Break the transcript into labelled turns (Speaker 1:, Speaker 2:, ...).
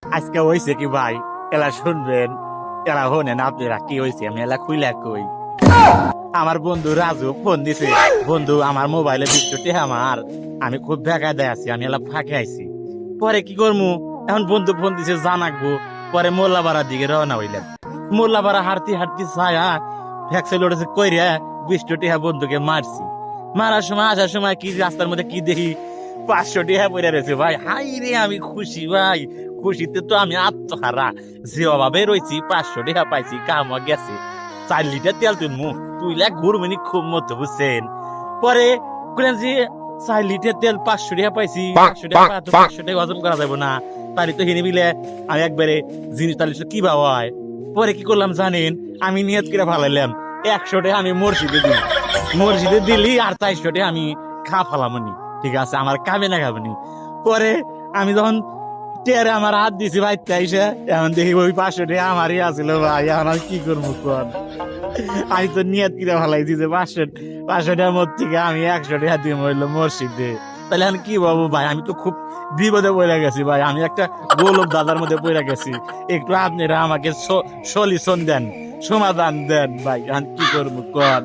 Speaker 1: আজকে হয়েছে কি ভাই, এলা শুনবেন, এলা হনেন আপনারা কি হয়েছে আমি এলা খুইলা কই। আমার বন্ধু রাজু ফোন দিছে, বন্ধু আমার মোবাইলে 20 আমার, আমি খুব বেকায় দেয় আছি, আমি এলা ফাঁকে আইছি। পরে কি করবো, এখন বন্ধু ফোন দিছে জানাকবো। পরে মোল্লাপাড়ার দিকে রওনা হইলাম। মোল্লাপাড়া হাঁটতে হাঁটতে ছায়া ভ্যাকসেল উঠেছে কইরা 20 বন্ধুকে মারছি। মারার সময় আসার সময় কি রাস্তার মধ্যে কি দেখি 500 পড়ে রয়েছে ভাই। হাই রে আমি খুশি ভাই, খুশিতে তো আমি আত্মহারা। যে অভাবে রয়েছি 500 পাইছি, কাম গেছে। 4 লিটার তেল তুলমু, তুইলা ঘুরমিনি খুব মতো বুঝছেন। পরে বললেন যে 4 লিটার তেল 500 পাইছি, 500 হজম করা যাবে না, তারই তো হিনে মিলে আমি একবারে জিনিস তাহলে কি বা হয়। পরে কি করলাম জানেন, আমি নিয়ত করে ভালাইলাম 100 আমি মসজিদে দিলি আর 400 আমি খা ফালামনি, ঠিক আছে আমার কামে না খাবনি। পরে আমি যখন টেরে আমার হাত দিছি ভাই তাইসে, এখন দেখি ওই 500 আমারই আছিল ভাই। এখন আর কি করবো কোন, আমি তো নিয়ত করে ভালাইছি যে 500 মধ্যে থেকে আমি 100 দিয়ে মরলো মসজিদে। তাহলে এখন কি বলবো ভাই, আমি তো খুব বিপদে পড়ে গেছি ভাই, আমি একটা গোলক দাদার মধ্যে পড়ে গেছি। একটু আপনারা আমাকে সলিউশন দেন, সমাধান দেন ভাই, এখন কি করবো কোন।